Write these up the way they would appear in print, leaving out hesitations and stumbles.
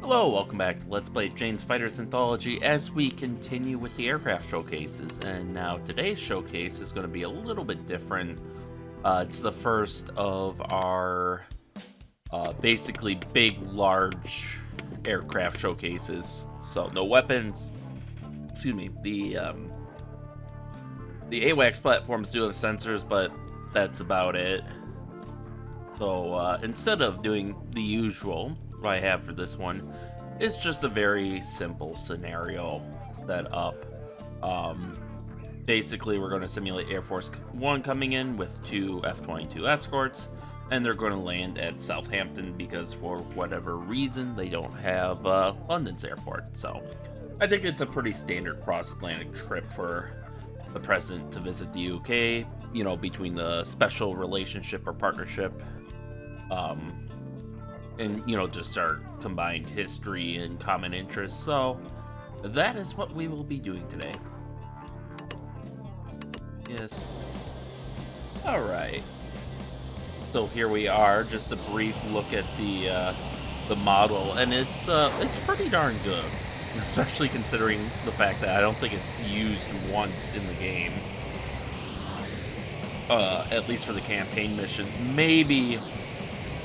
Hello, welcome back to Let's Play Jane's Fighters Anthology as we continue with the aircraft showcases. And now today's showcase is going to be a little bit different. It's the first of our basically big, large aircraft showcases. So no weapons. Excuse me. The AWACS platforms do have sensors, but that's about it. So instead of doing the usual, what I have for this one, it's just a very simple scenario set up. Basically, we're going to simulate Air Force One coming in with two F-22 escorts, and they're going to land at Southampton because for whatever reason they don't have London's airport. So I think it's a pretty standard cross-Atlantic trip for the president to visit the UK, you know, between the special relationship or partnership and, you know, just our combined history and common interests. So that is what we will be doing today. Yes. Alright. So here we are, just a brief look at the model, and it's pretty darn good. Especially considering the fact that I don't think it's used once in the game. At least for the campaign missions. Maybe,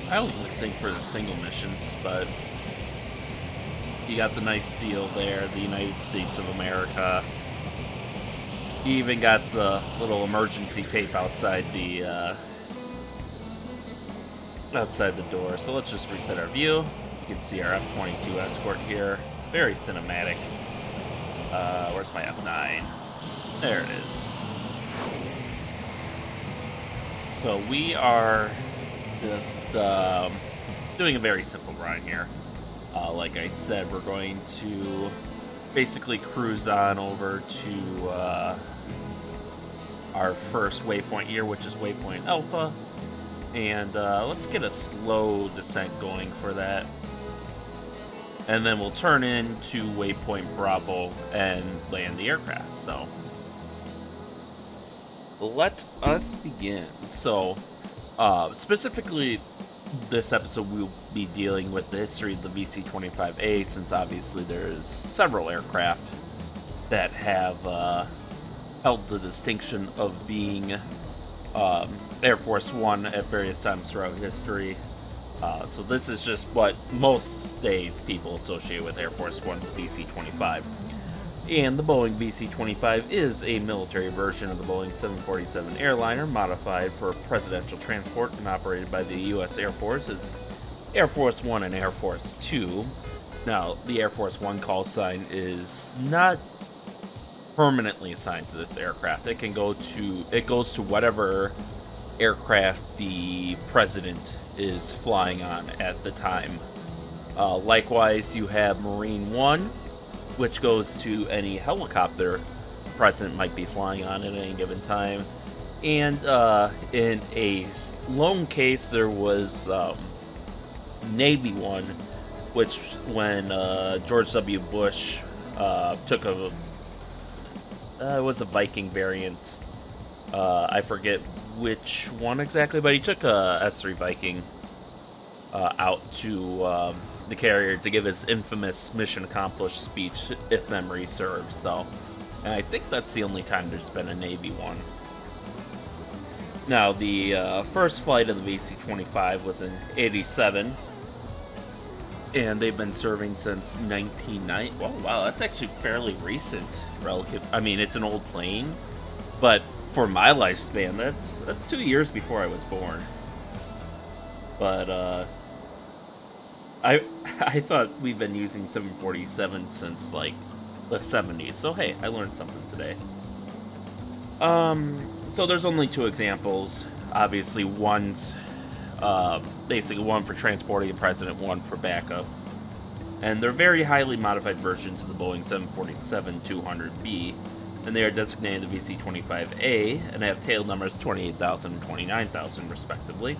I don't even think for the single missions, but you got the nice seal there, the United States of America. You even got the little emergency tape outside the door. So let's just reset our view. You can see our F-22 escort here. Very cinematic. Where's my F9? There it is. So we are just doing a very simple run here. Like I said, we're going to basically cruise on over to our first waypoint here, which is waypoint Alpha. And let's get a slow descent going for that. And then we'll turn into waypoint Bravo and land the aircraft. So let us begin. So specifically, this episode we'll be dealing with the history of the VC-25A, since obviously there's several aircraft that have held the distinction of being Air Force One at various times throughout history. So this is just what most days people associate with Air Force One VC-25. And the Boeing VC-25 is a military version of the Boeing 747 airliner, modified for presidential transport and operated by the U.S. Air Force as Air Force One and Air Force Two. Now, the Air Force One call sign is not permanently assigned to this aircraft. It goes to whatever aircraft the president is flying on at the time. Likewise, you have Marine One, which goes to any helicopter the president might be flying on at any given time. And in a lone case, there was Navy One, which when George W. Bush took it was a Viking variant. I forget which one exactly, but he took a S-3 Viking out to the carrier to give his infamous mission accomplished speech, if memory serves. So, and I think that's the only time there's been a Navy one. Now, the first flight of the VC-25 was in '87, and they've been serving since 1990. Oh, wow, that's actually fairly recent. Relative, I mean, it's an old plane, but for my lifespan, that's 2 years before I was born. But I thought we've been using 747 since like the 70s. So hey, I learned something today. So there's only two examples. Obviously, one's basically one for transporting the president, one for backup. And they're very highly modified versions of the Boeing 747-200B, and they are designated the VC-25A and have tail numbers 28,000 and 29,000 respectively.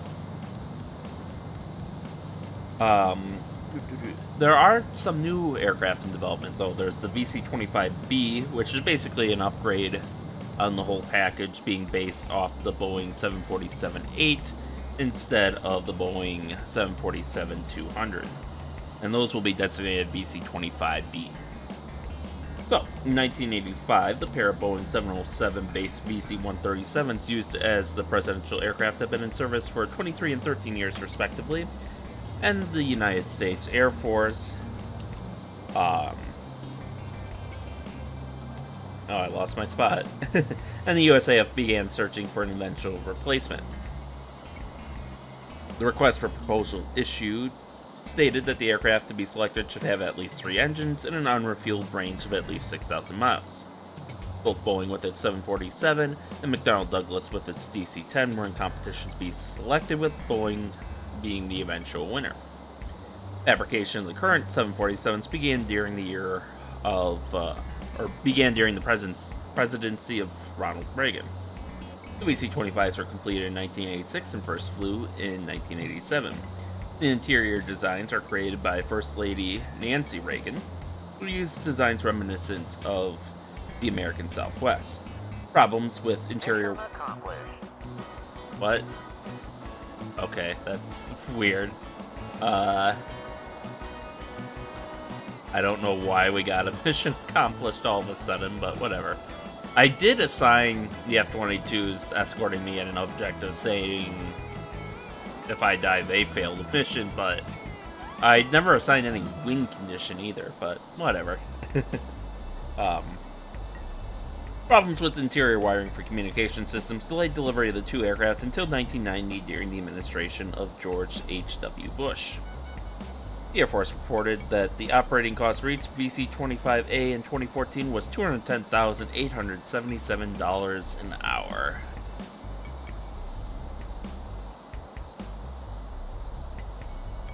There are some new aircraft in development, though. There's the VC-25B, which is basically an upgrade on the whole package, being based off the Boeing 747-8 instead of the Boeing 747-200. and those will be designated VC-25B. So, in 1985, the pair of Boeing 707-based VC-137s used as the presidential aircraft have been in service for 23 and 13 years respectively, and the United States Air Force, oh, I lost my spot, and the USAF began searching for an eventual replacement. The request for proposal issued stated that the aircraft to be selected should have at least 3 engines and an unrefueled range of at least 6,000 miles. Both Boeing with its 747 and McDonnell Douglas with its DC-10 were in competition to be selected, with Boeing being the eventual winner. Fabrication of the current 747s began during the presidency of Ronald Reagan. The VC-25s were completed in 1986 and first flew in 1987. The interior designs are created by First Lady Nancy Reagan, who used designs reminiscent of the American Southwest. Problems with interior... What? Okay, that's weird. I don't know why we got a mission accomplished all of a sudden, but whatever. I did assign the F-22s escorting me at an objective saying if I die, they fail the mission, but I never assigned any win condition either, but whatever. Problems with interior wiring for communication systems delayed delivery of the 2 aircraft until 1990 during the administration of George H.W. Bush. The Air Force reported that the operating cost for each VC-25A in 2014 was $210,877 an hour.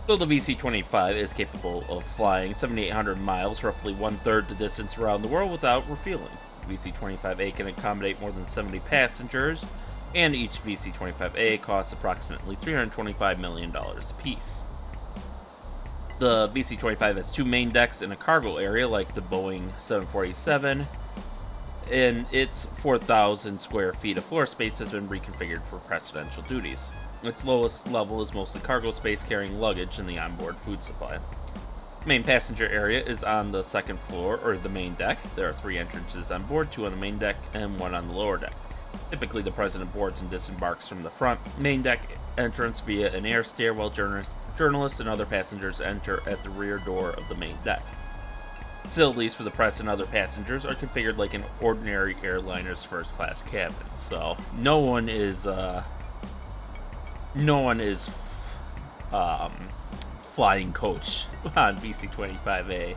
Though the VC-25 is capable of flying 7,800 miles, roughly 1/3 the distance around the world, without refueling. The VC-25A can accommodate more than 70 passengers, and each VC-25A costs approximately $325 million apiece. The VC-25 has 2 main decks and a cargo area like the Boeing 747, and its 4,000 square feet of floor space has been reconfigured for presidential duties. Its lowest level is mostly cargo space carrying luggage and the onboard food supply. The main passenger area is on the 2nd floor, or the main deck. There are 3 entrances on board, 2 on the main deck and 1 on the lower deck. Typically, the president boards and disembarks from the front main deck entrance via an air stair, while journalists and other passengers enter at the rear door of the main deck. Facilities for the press and other passengers are configured like an ordinary airliner's first-class cabin, so no one is flying coach on VC-25A.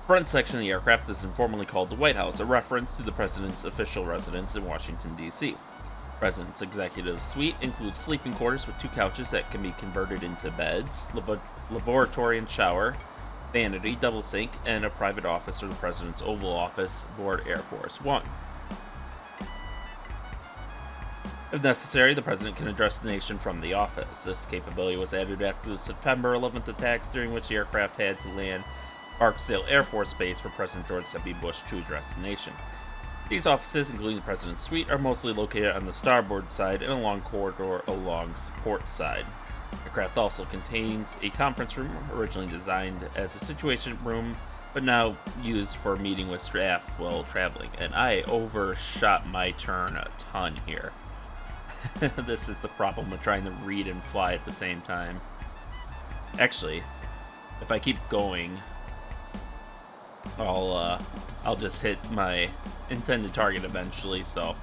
Front section of the aircraft is informally called the White House, a reference to the president's official residence in Washington, D.C. The president's executive suite includes sleeping quarters with 2 couches that can be converted into beds, laboratory and shower, vanity, double sink, and a private office or the president's Oval Office aboard Air Force One. If necessary, the president can address the nation from the office. This capability was added after the September 11th attacks, during which the aircraft had to land Barksdale Air Force Base for President George W. Bush to address the nation. These offices, including the president's suite, are mostly located on the starboard side and a long corridor along the port side. The aircraft also contains a conference room, originally designed as a situation room, but now used for meeting with staff while traveling. And I overshot my turn a ton here. This is the problem with trying to read and fly at the same time. Actually, if I keep going, I'll just hit my intended target eventually, so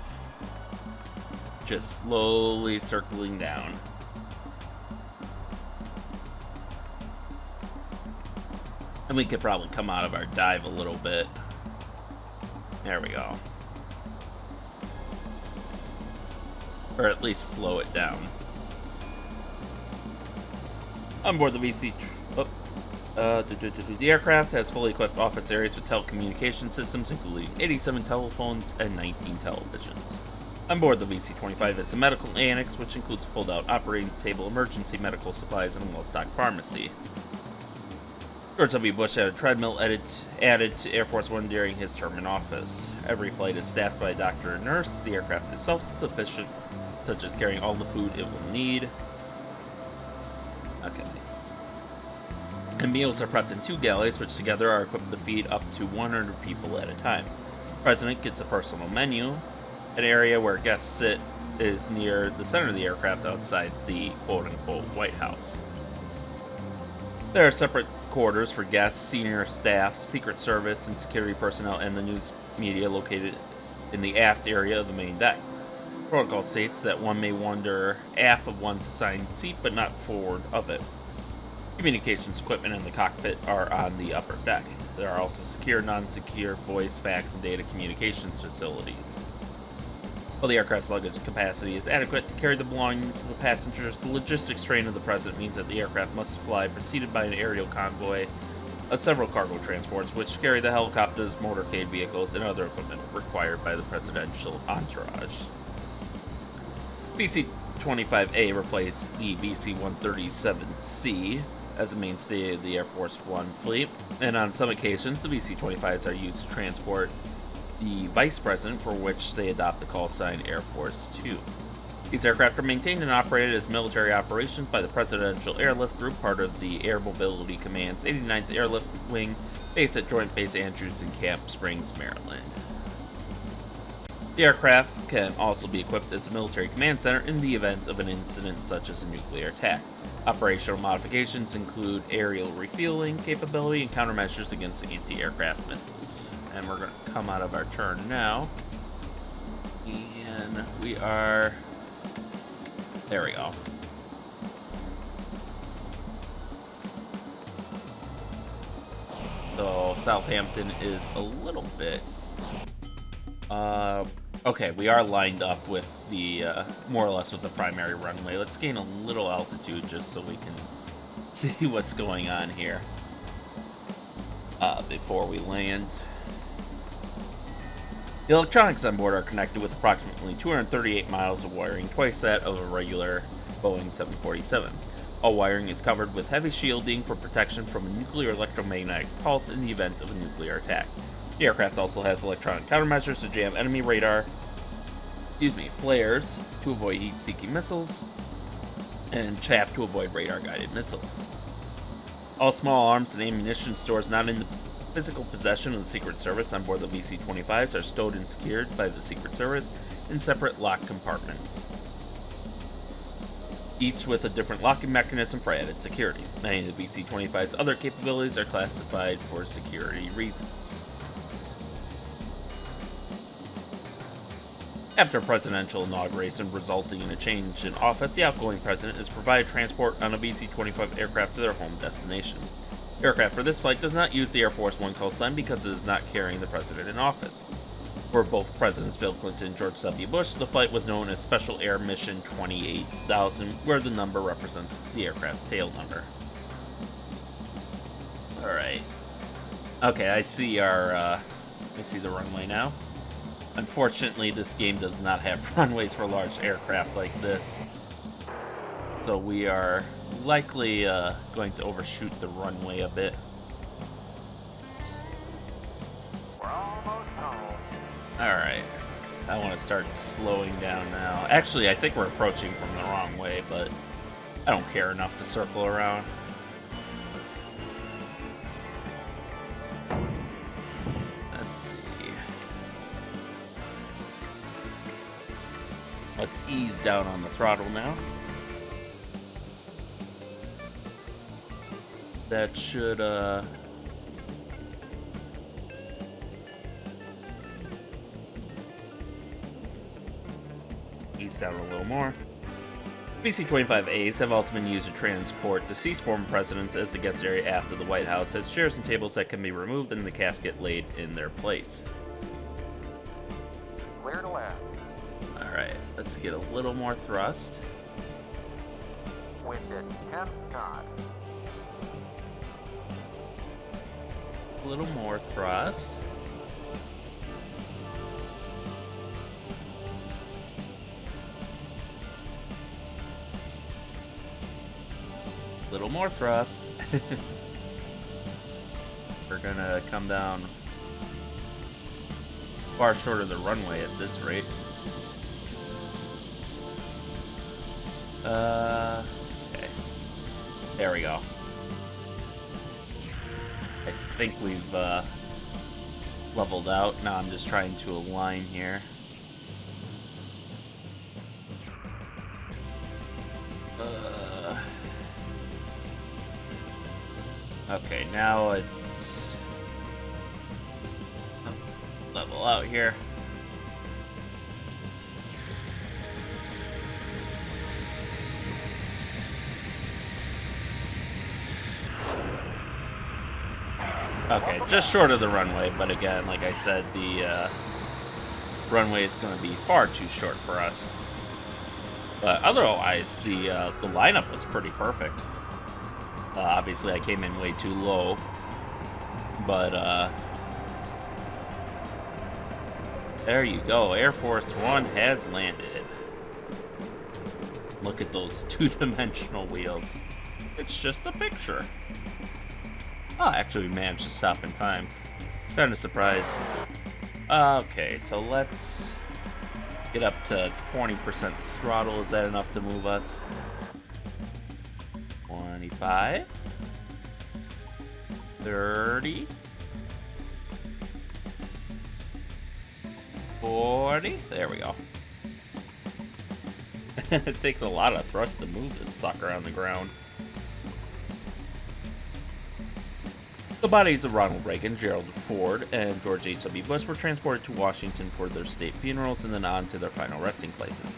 just slowly circling down. And we could probably come out of our dive a little bit. There we go. Or at least slow it down. On board the VC... the aircraft has fully equipped office areas with telecommunication systems, including 87 telephones and 19 televisions. On board the VC-25 is a medical annex, which includes a fold-out operating table, emergency medical supplies, and a well-stocked pharmacy. George W. Bush had a treadmill added to Air Force One during his term in office. Every flight is staffed by a doctor and nurse. The aircraft is self-sufficient, such as carrying all the food it will need. Okay. And meals are prepped in 2 galleys, which together are equipped to feed up to 100 people at a time. The President gets a personal menu. An area where guests sit is near the center of the aircraft outside the quote-unquote White House. There are separate quarters for guests, senior staff, Secret Service, and security personnel, and the news media located in the aft area of the main deck. Protocol states that one may wander aft of one's assigned seat, but not forward of it. Communications equipment in the cockpit are on the upper deck. There are also secure, non-secure voice, fax, and data communications facilities. While the aircraft's luggage capacity is adequate to carry the belongings of the passengers, the logistics strain of the President means that the aircraft must fly preceded by an aerial convoy of several cargo transports, which carry the helicopters, motorcade vehicles, and other equipment required by the presidential entourage. VC-25A replaced the VC-137C as the mainstay of the Air Force One fleet, and on some occasions, the VC-25s are used to transport the Vice President, for which they adopt the call sign Air Force 2. These aircraft are maintained and operated as military operations by the Presidential Airlift Group, part of the Air Mobility Command's 89th Airlift Wing, based at Joint Base Andrews in Camp Springs, Maryland. The aircraft can also be equipped as a military command center in the event of an incident such as a nuclear attack. Operational modifications include aerial refueling capability and countermeasures against anti-aircraft missiles. And we're going to come out of our turn now. And we are... There we go. So Southampton is a little bit... Okay, we are lined up with the, more or less with the primary runway. Let's gain a little altitude just so we can see what's going on here before we land. The electronics on board are connected with approximately 238 miles of wiring, twice that of a regular Boeing 747. All wiring is covered with heavy shielding for protection from a nuclear electromagnetic pulse in the event of a nuclear attack. The aircraft also has electronic countermeasures to jam enemy flares to avoid heat-seeking missiles, and chaff to avoid radar-guided missiles. All small arms and ammunition stores not in the physical possession of the Secret Service on board the VC-25s are stowed and secured by the Secret Service in separate locked compartments, each with a different locking mechanism for added security. Many of the VC-25's other capabilities are classified for security reasons. After a presidential inauguration resulting in a change in office, the outgoing president is provided transport on a VC-25 aircraft to their home destination. The aircraft for this flight does not use the Air Force One call sign because it is not carrying the president in office. For both Presidents Bill Clinton and George W. Bush, the flight was known as Special Air Mission 28,000, where the number represents the aircraft's tail number. Alright. Okay, I see the runway now. Unfortunately, this game does not have runways for large aircraft like this. So we are likely going to overshoot the runway a bit. We're almost home. Alright. I want to start slowing down now. Actually, I think we're approaching from the wrong way, but I don't care enough to circle around. Let's see. Let's ease down on the throttle now. That should, ease down a little more. VC-25As have also been used to transport deceased former presidents as the guest area after the White House has chairs and tables that can be removed and the casket laid in their place. Clear to land. Alright, let's get a little more thrust. Wind at 10 knots. A little more thrust. A little more thrust. We're gonna come down far short of the runway at this rate. Okay. There we go. think we've leveled out. Now I'm just trying to align here. Okay, now it's level out here. Okay, just short of the runway, but again, like I said, the runway is going to be far too short for us. But otherwise, the lineup was pretty perfect. Obviously, I came in way too low, but there you go. Air Force One has landed. Look at those two-dimensional wheels. It's just a picture. Oh, actually, we managed to stop in time. Kind of surprised. Okay, so let's get up to 20% throttle. Is that enough to move us? 25, 30, 40. There we go. It takes a lot of thrust to move this sucker on the ground. The bodies of Ronald Reagan, Gerald Ford, and George H.W. Bush were transported to Washington for their state funerals and then on to their final resting places.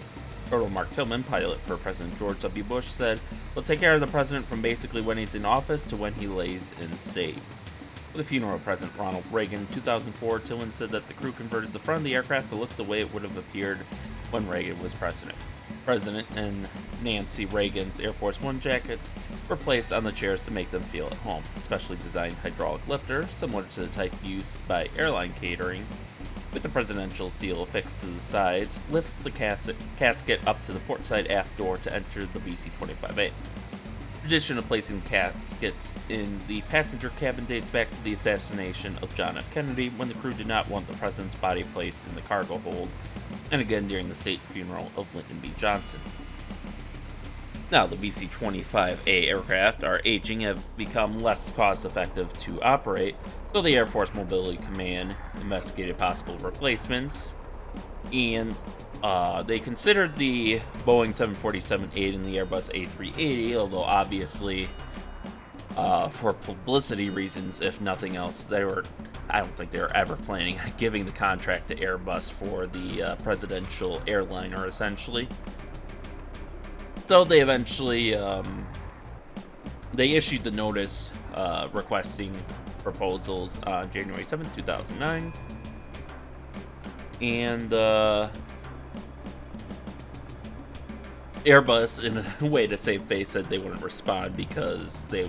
Colonel Mark Tillman, pilot for President George W. Bush, said, "We'll take care of the president from basically when he's in office to when he lays in state." For the funeral of President Ronald Reagan in 2004, Tillman said that the crew converted the front of the aircraft to look the way it would have appeared when Reagan was president. President and Nancy Reagan's Air Force One jackets were placed on the chairs to make them feel at home. A specially designed hydraulic lifter, similar to the type used by airline catering, with the presidential seal affixed to the sides, lifts the casket up to the portside aft door to enter the VC-25A. Tradition of placing caskets in the passenger cabin dates back to the assassination of John F. Kennedy, when the crew did not want the president's body placed in the cargo hold, and again during the state funeral of Lyndon B. Johnson. Now, the VC-25A aircraft are aging, have become less cost-effective to operate, so the Air Force Mobility Command investigated possible replacements, and they considered the Boeing 747-8 and the Airbus A380, although obviously, for publicity reasons, if nothing else, I don't think they were ever planning on giving the contract to Airbus for the presidential airliner, essentially. So they eventually, they issued the notice requesting proposals on January 7th, 2009. And Airbus, in a way to save face, said they wouldn't respond because they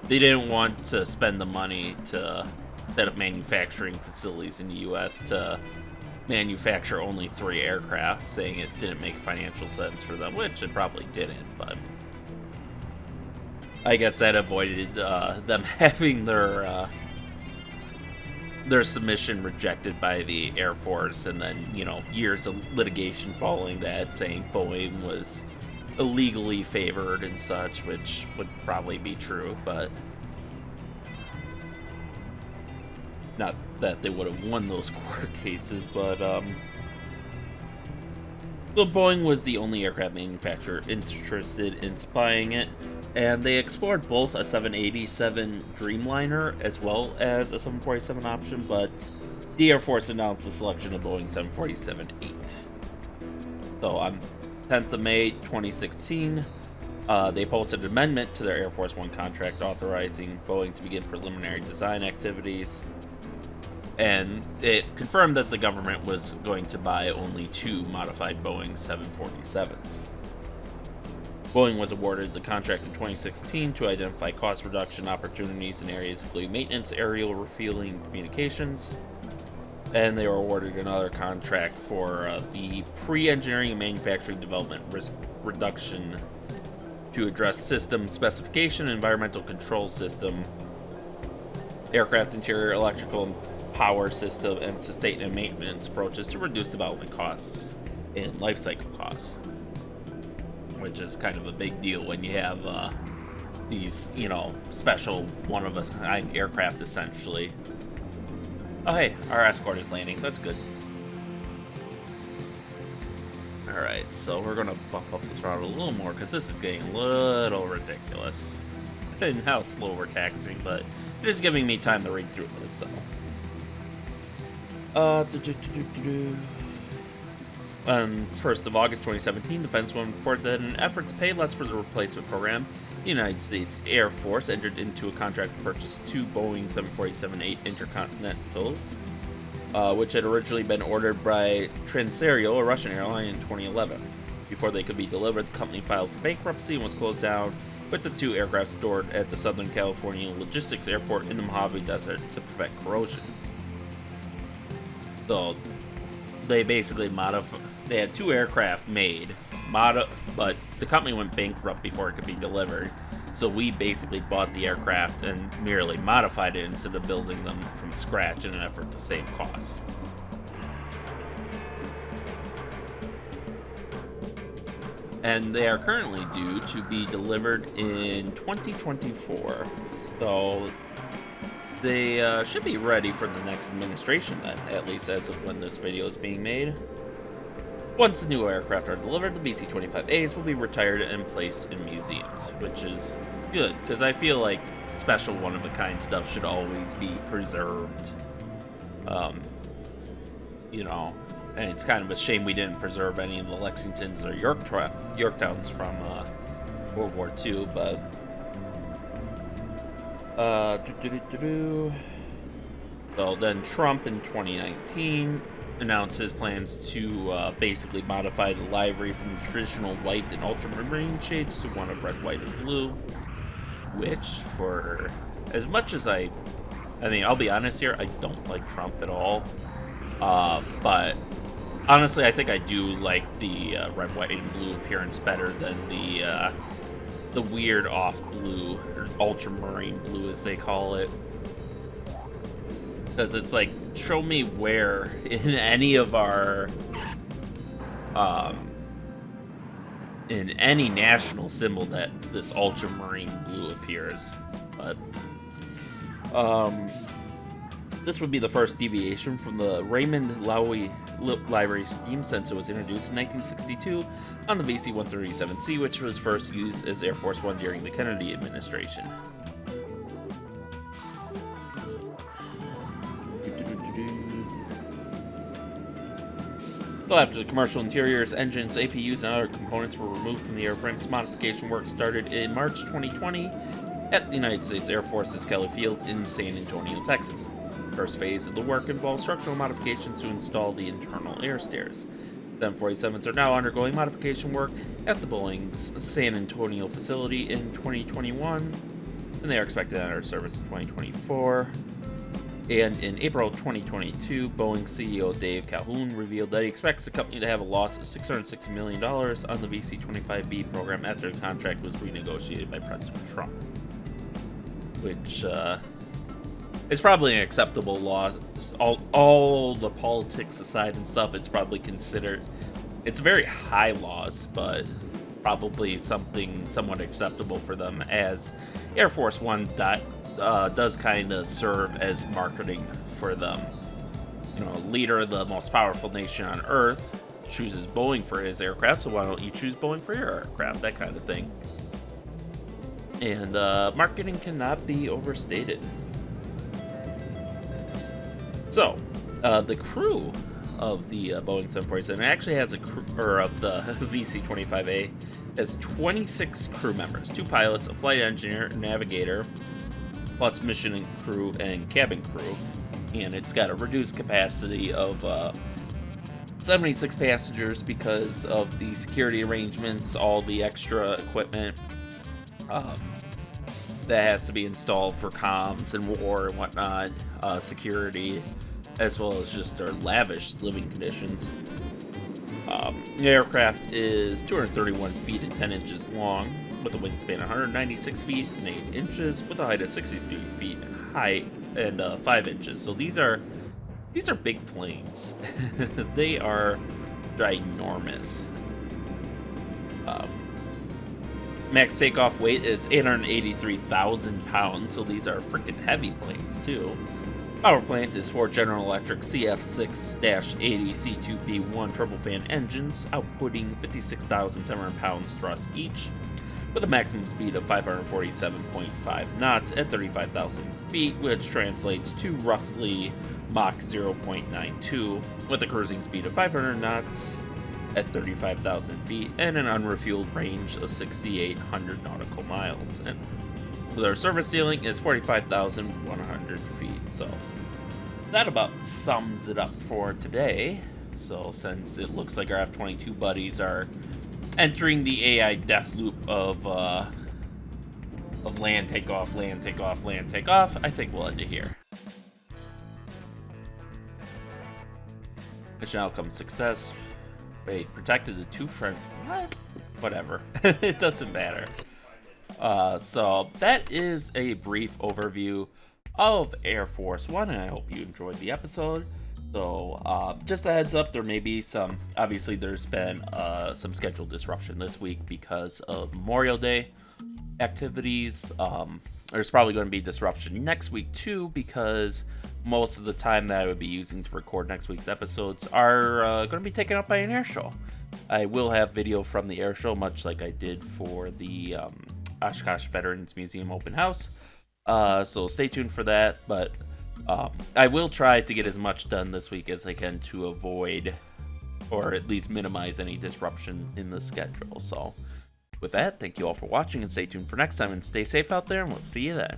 didn't want to spend the money to set up manufacturing facilities in the U.S. to manufacture only 3 aircraft, saying it didn't make financial sense for them, which it probably didn't, but I guess that avoided them having their submission rejected by the Air Force, and then, years of litigation following that, saying Boeing was illegally favored and such, which would probably be true, but not that they would have won those court cases, but so Boeing was the only aircraft manufacturer interested in supplying it, and they explored both a 787 Dreamliner as well as a 747 option, but the Air Force announced the selection of Boeing 747-8. So on 10th of May 2016, they posted an amendment to their Air Force One contract authorizing Boeing to begin preliminary design activities, and it confirmed that the government was going to buy only 2 modified Boeing 747s. Boeing was awarded the contract in 2016 to identify cost reduction opportunities in areas including maintenance, aerial refueling, communications, and they were awarded another contract for the pre-engineering and manufacturing development risk reduction to address system specification, environmental control system, aircraft interior electrical and power system, and sustainment and maintenance approaches to reduce development costs and life cycle costs, which is kind of a big deal when you have these, special one of a kind aircraft, essentially. Oh, hey, our escort is landing. That's good. Alright, so we're going to bump up the throttle a little more, because this is getting a little ridiculous. And how slow we're taxiing, but it is giving me time to read through this, so. On 1st of August 2017, Defense One reported that in an effort to pay less for the replacement program, the United States Air Force entered into a contract to purchase 2 Boeing 747-8 Intercontinentals, which had originally been ordered by Transaero, a Russian airline, in 2011. Before they could be delivered, the company filed for bankruptcy and was closed down, with the 2 aircraft stored at the Southern California Logistics Airport in the Mojave Desert to prevent corrosion. So, they basically they had 2 aircraft made, but the company went bankrupt before it could be delivered. So we basically bought the aircraft and merely modified it instead of building them from scratch in an effort to save costs. And they are currently due to be delivered in 2024. So they should be ready for the next administration then, at least as of when this video is being made. Once the new aircraft are delivered, the VC-25As will be retired and placed in museums, which is good, because I feel like special one-of-a-kind stuff should always be preserved. And it's kind of a shame we didn't preserve any of the Lexingtons or Yorktowns from World War II, but... So then Trump in 2019 announced his plans to basically modify the livery from the traditional white and ultramarine shades to one of red, white, and blue, which, for as much as I mean, I'll be honest here, I don't like Trump at all, but honestly, I think I do like the red, white, and blue appearance better than the weird off blue, or ultramarine blue as they call it. Because it's like, show me where in any of our, in any national symbol that this ultramarine blue appears. But, this would be the first deviation from the Raymond Loewy livery scheme since it was introduced in 1962 on the VC-137C, which was first used as Air Force One during the Kennedy administration. So after the commercial interiors, engines, APUs, and other components were removed from the airframes, modification work started in March 2020 at the United States Air Force's Kelly Field in San Antonio, Texas. The first phase of the work involved structural modifications to install the internal air stairs. The 747s are now undergoing modification work at the Boeing's San Antonio facility in 2021, and they are expected to enter service in 2024. And in April 2022, Boeing CEO Dave Calhoun revealed that he expects the company to have a loss of $660 million on the VC-25B program after the contract was renegotiated by President Trump. Which is probably an acceptable loss. All the politics aside and stuff, it's probably considered... It's a very high loss, but probably something somewhat acceptable for them, as Air Force One does kind of serve as marketing for them. Leader of the most powerful nation on Earth chooses Boeing for his aircraft, so why don't you choose Boeing for your aircraft? That kind of thing. And marketing cannot be overstated. So, the crew of the Boeing 747 actually has of the VC-25A has 26 crew members, 2 pilots, a flight engineer, navigator, plus mission crew and cabin crew, and it's got a reduced capacity of 76 passengers because of the security arrangements, all the extra equipment that has to be installed for comms and war and whatnot, security, as well as just their lavish living conditions. The aircraft is 231 feet and 10 inches long, with a wingspan of 196 feet and 8 inches, with a height of 63 feet and height and 5 inches. So these are big planes. They are ginormous. Max takeoff weight is 883,000 pounds, so these are freaking heavy planes too. Power plant is 4 General Electric CF6-80 C2P1 turbofan engines, outputting 56,700 pounds thrust each, with a maximum speed of 547.5 knots at 35,000 feet, which translates to roughly Mach 0.92, with a cruising speed of 500 knots at 35,000 feet and an unrefueled range of 6,800 nautical miles. And their service ceiling is 45,100 feet. So that about sums it up for today. So since it looks like our F-22 buddies are entering the AI death loop of land takeoff, land takeoff, land takeoff, I think we'll end it here. Mission outcome success. Wait, protected the two front. What? Whatever. It doesn't matter. So that is a brief overview of Air Force One, and I hope you enjoyed the episode. So just a heads up, there may be some. Obviously, there's been some scheduled disruption this week because of Memorial Day activities. There's probably going to be disruption next week too, because most of the time that I would be using to record next week's episodes are going to be taken up by an air show. I will have video from the air show, much like I did for the Oshkosh Veterans Museum open house. So stay tuned for that. But I will try to get as much done this week as I can to avoid, or at least minimize, any disruption in the schedule. So with that, thank you all for watching, and stay tuned for next time, and stay safe out there, and we'll see you then.